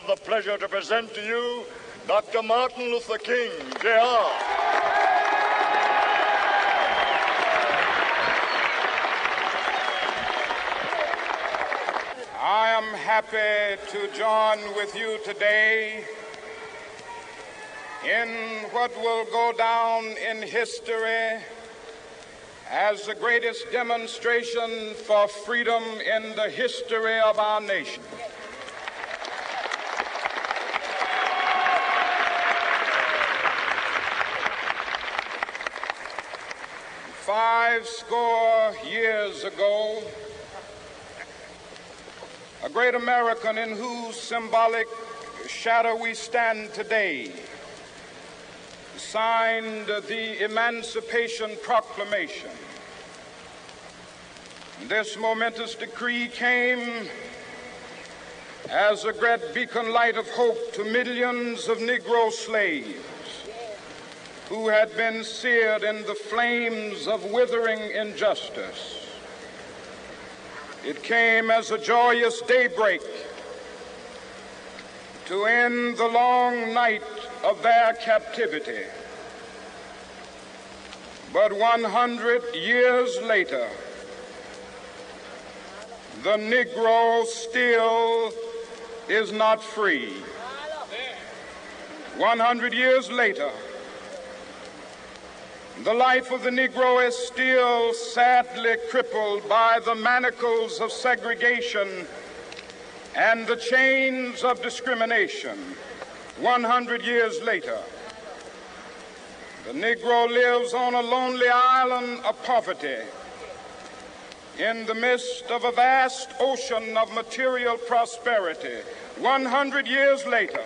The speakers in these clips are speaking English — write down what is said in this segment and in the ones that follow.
the pleasure to present to you Dr. Martin Luther King, Jr. I am happy to join with you today in what will go down in history as the greatest demonstration for freedom in the history of our nation. Five score years ago, a great American in whose symbolic shadow we stand today signed the Emancipation Proclamation. This momentous decree came as a great beacon light of hope to millions of Negro slaves who had been seared in the flames of withering injustice. It came as a joyous daybreak to end the long night of their captivity. But 100 years later, the Negro still is not free. 100 years later, the life of the Negro is still sadly crippled by the manacles of segregation and the chains of discrimination. 100 years later, the Negro lives on a lonely island of poverty in the midst of a vast ocean of material prosperity. 100 years later,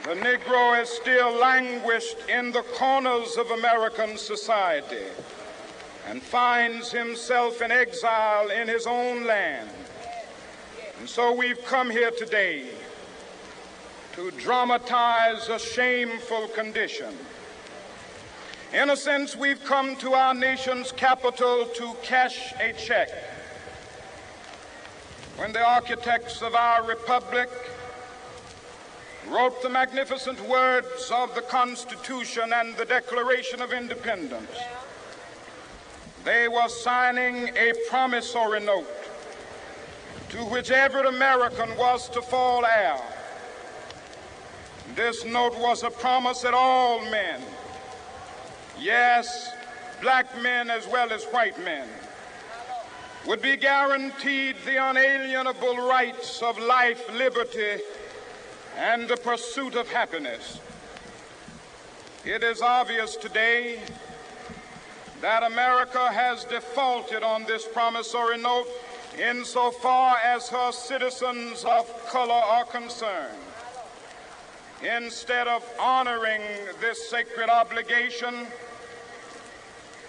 the Negro is still languished in the corners of American society and finds himself in exile in his own land. And so we've come here today to dramatize a shameful condition. In a sense, we've come to our nation's capital to cash a check. When the architects of our republic wrote the magnificent words of the Constitution and the Declaration of Independence, they were signing a promissory note to which every American was to fall heir. This note was a promise that all men, yes, black men as well as white men, would be guaranteed the unalienable rights of life, liberty, and the pursuit of happiness. It is obvious today that America has defaulted on this promissory note insofar as her citizens of color are concerned. Instead of honoring this sacred obligation,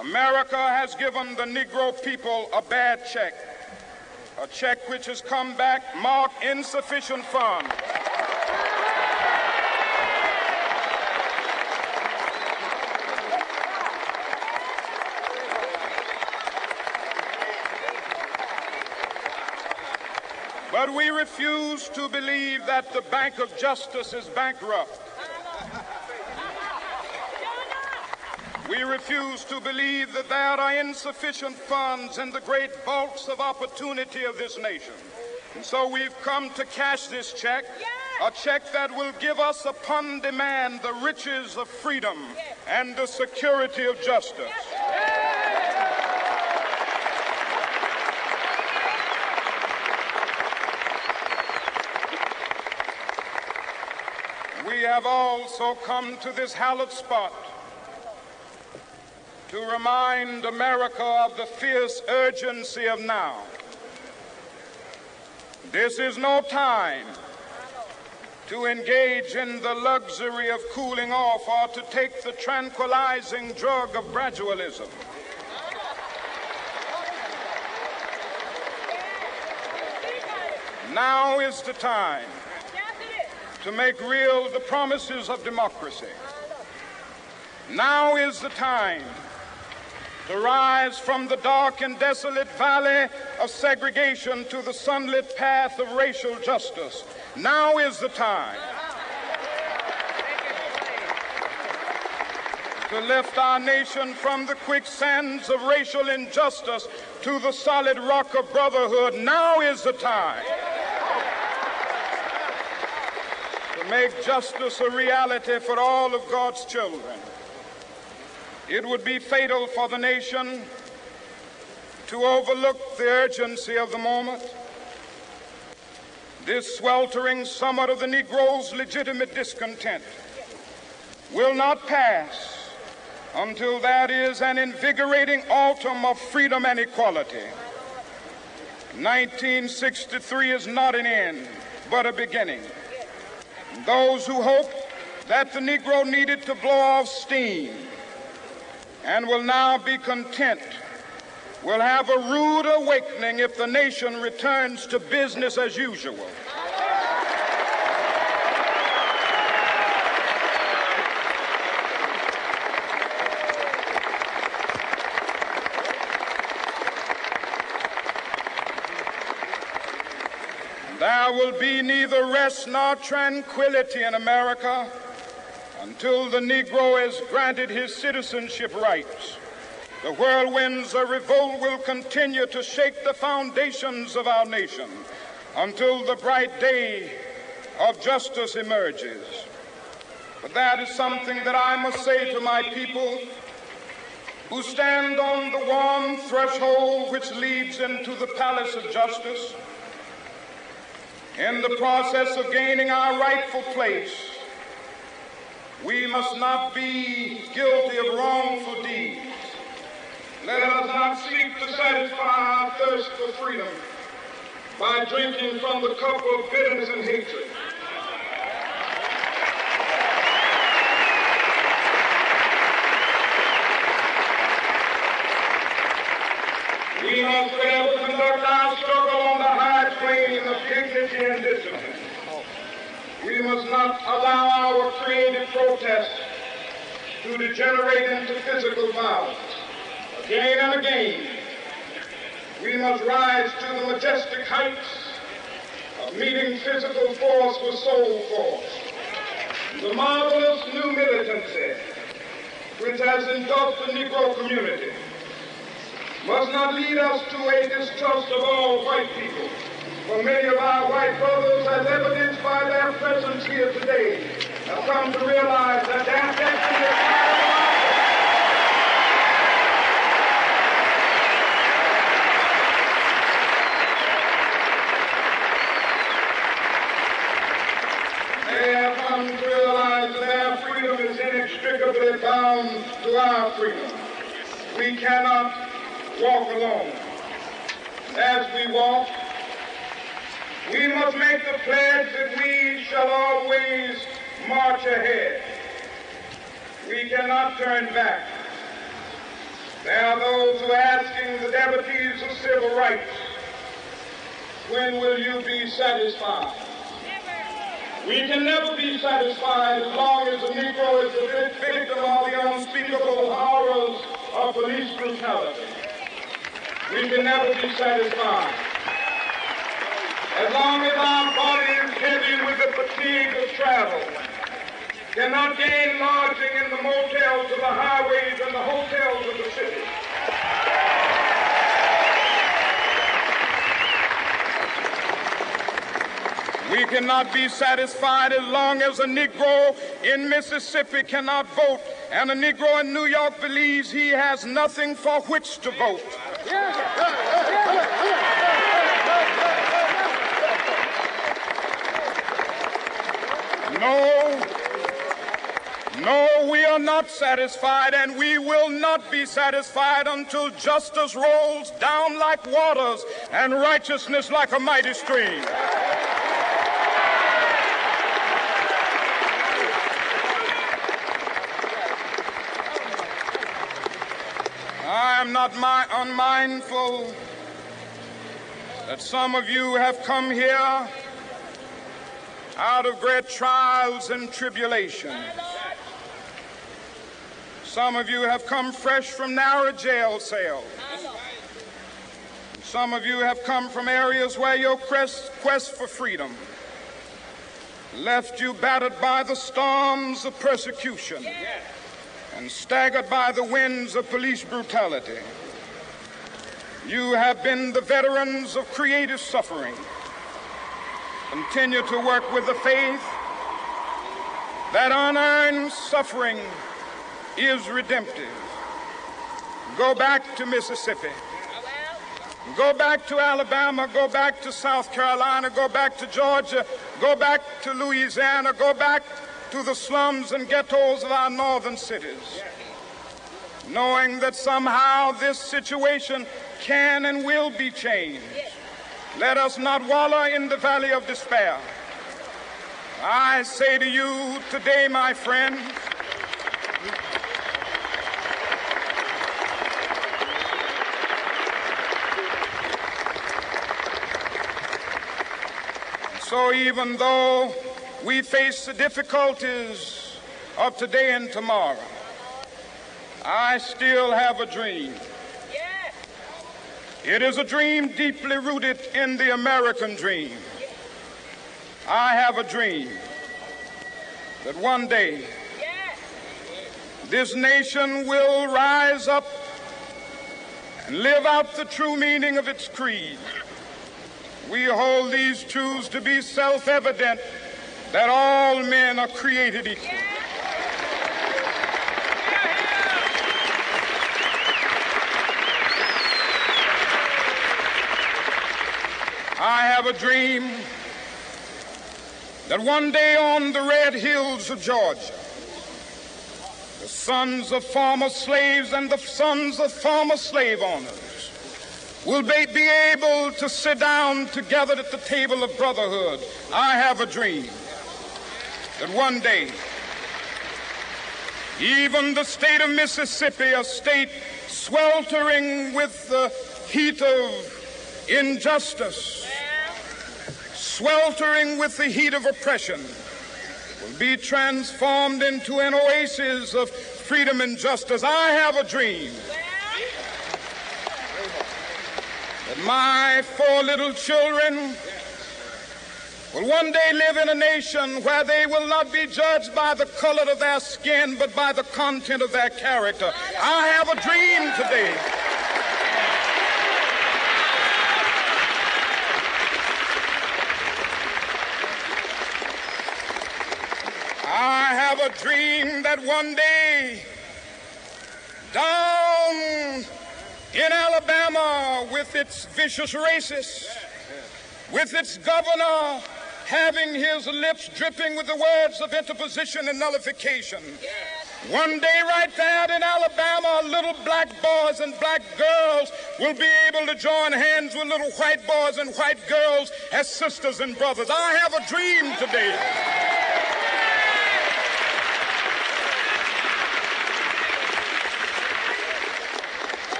America has given the Negro people a bad check, a check which has come back marked insufficient funds. But we refuse to believe that the Bank of Justice is bankrupt. We refuse to believe that there are insufficient funds in the great vaults of opportunity of this nation. And so we've come to cash this check, a check that will give us upon demand the riches of freedom and the security of justice. We have also come to this hallowed spot to remind America of the fierce urgency of now. This is no time to engage in the luxury of cooling off or to take the tranquilizing drug of gradualism. Now is the time to make real the promises of democracy. Now is the time to rise from the dark and desolate valley of segregation to the sunlit path of racial justice. Now is the time to lift our nation from the quicksands of racial injustice to the solid rock of brotherhood. Now is the time to make justice a reality for all of God's children. It would be fatal for the nation to overlook the urgency of the moment. This sweltering summit of the Negro's legitimate discontent will not pass until that is an invigorating autumn of freedom and equality. 1963 is not an end, but a beginning. Those who hope that the Negro needed to blow off steam and will now be content will have a rude awakening if the nation returns to business as usual. There will be neither rest nor tranquility in America until the Negro is granted his citizenship rights. The whirlwinds of revolt will continue to shake the foundations of our nation until the bright day of justice emerges. But that is something that I must say to my people who stand on the warm threshold which leads into the palace of justice. In the process of gaining our rightful place, we must not be guilty of wrongful deeds. Let us not seek to satisfy our thirst for freedom by drinking from the cup of bitterness and hatred. We must forever conduct our struggle on the high plane of dignity and discipline. We must not allow our creative protest to degenerate into physical violence. Again and again, we must rise to the majestic heights of meeting physical force with soul force. The marvelous new militancy which has engulfed the Negro community must not lead us to a distrust of all white people. For many of our white brothers, as evidenced by their presence here today, have come to realize that their destiny is they have come to realize that their freedom is inextricably bound to our freedom. We cannot walk alone. As we walk, we must make the pledge that we shall always march ahead. We cannot turn back. There are those who are asking the devotees of civil rights, when will you be satisfied? We can never be satisfied as long as the Negro is the victim of the unspeakable horrors of police brutality. We can never be satisfied as long as our body is heavy with the fatigue of travel, cannot gain lodging in the motels of the highways and the hotels of the city. We cannot be satisfied as long as a Negro in Mississippi cannot vote and a Negro in New York believes he has nothing for which to vote. No, we are not satisfied, and we will not be satisfied until justice rolls down like waters and righteousness like a mighty stream. I am not unmindful that some of you have come here out of great trials and tribulations. Some of you have come fresh from narrow jail cells. Some of you have come from areas where your quest for freedom left you battered by the storms of persecution and staggered by the winds of police brutality. You have been the veterans of creative suffering. Continue to work with the faith that unearned suffering is redemptive. Go back to Mississippi. Go back to Alabama, go back to South Carolina, go back to Georgia, go back to Louisiana, go back to the slums and ghettos of our northern cities, knowing that somehow this situation can and will be changed. Let us not wallow in the valley of despair. I say to you today, my friends, so even though we face the difficulties of today and tomorrow, I still have a dream. It is a dream deeply rooted in the American dream. I have a dream that one day this nation will rise up and live out the true meaning of its creed. We hold these truths to be self-evident, that all men are created equal. I have a dream that one day on the red hills of Georgia, the sons of former slaves and the sons of former slave owners will be able to sit down together at the table of brotherhood. I have a dream that one day, even the state of Mississippi, a state sweltering with the heat of injustice, sweltering with the heat of oppression, will be transformed into an oasis of freedom and justice. I have a dream that my 4 little children will one day live in a nation where they will not be judged by the color of their skin, but by the content of their character. I have a dream today I have a dream that one day down in Alabama, with its vicious racists, with its governor having his lips dripping with the words of interposition and nullification, one day right there in Alabama, little black boys and black girls will be able to join hands with little white boys and white girls as sisters and brothers. I have a dream today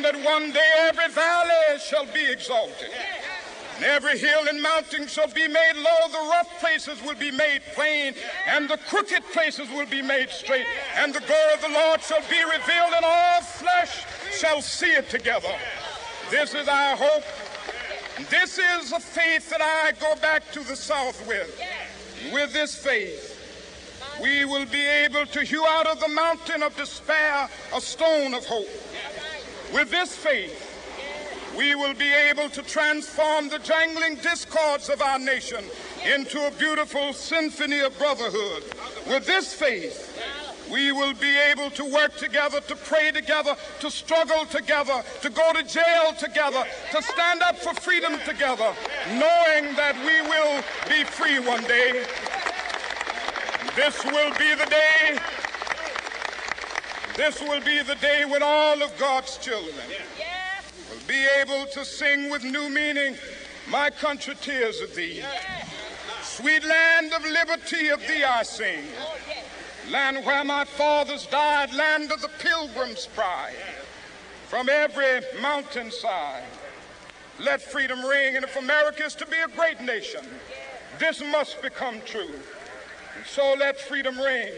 that one day every valley shall be exalted, and every hill and mountain shall be made low. The rough places will be made plain, and the crooked places will be made straight, and the glory of the Lord shall be revealed, and all flesh shall see it together. This is our hope. This is a faith that I go back to the South with. With this faith, we will be able to hew out of the mountain of despair a stone of hope. With this faith, we will be able to transform the jangling discords of our nation into a beautiful symphony of brotherhood. With this faith, we will be able to work together, to pray together, to struggle together, to go to jail together, to stand up for freedom together, knowing that we will be free one day. This will be the day. This will be the day when all of God's children will be able to sing with new meaning, "My country, tears of thee. Sweet land of liberty, of thee I sing. Land where my fathers died, land of the pilgrim's pride. From every mountainside, let freedom ring. And if America is to be a great nation, this must become true. And so let freedom ring.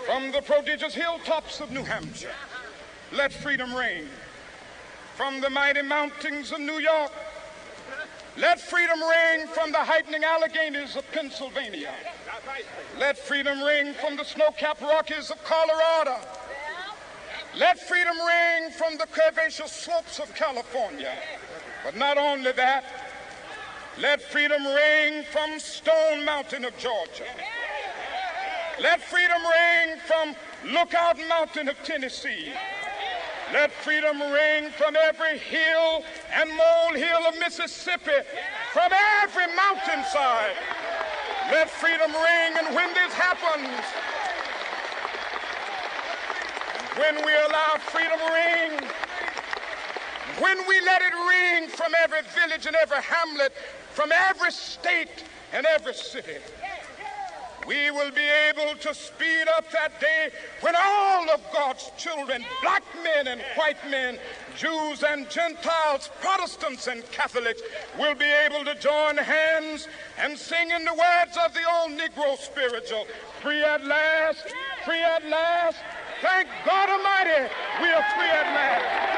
From the prodigious hilltops of New Hampshire, let freedom ring. From the mighty mountains of New York, let freedom ring. From the heightening Alleghenies of Pennsylvania, let freedom ring. From the snow-capped Rockies of Colorado, let freedom ring. From the curvaceous slopes of California. But not only that, let freedom ring from Stone Mountain of Georgia. Let freedom ring from Lookout Mountain of Tennessee. Let freedom ring from every hill and molehill of Mississippi, from every mountainside. Let freedom ring. And when this happens, when we allow freedom to ring, when we let it ring from every village and every hamlet, from every state and every city, we will be able to speed up that day when all of God's children, black men and white men, Jews and Gentiles, Protestants and Catholics, will be able to join hands and sing in the words of the old Negro spiritual, free at last, free at last. Thank God Almighty, we are free at last.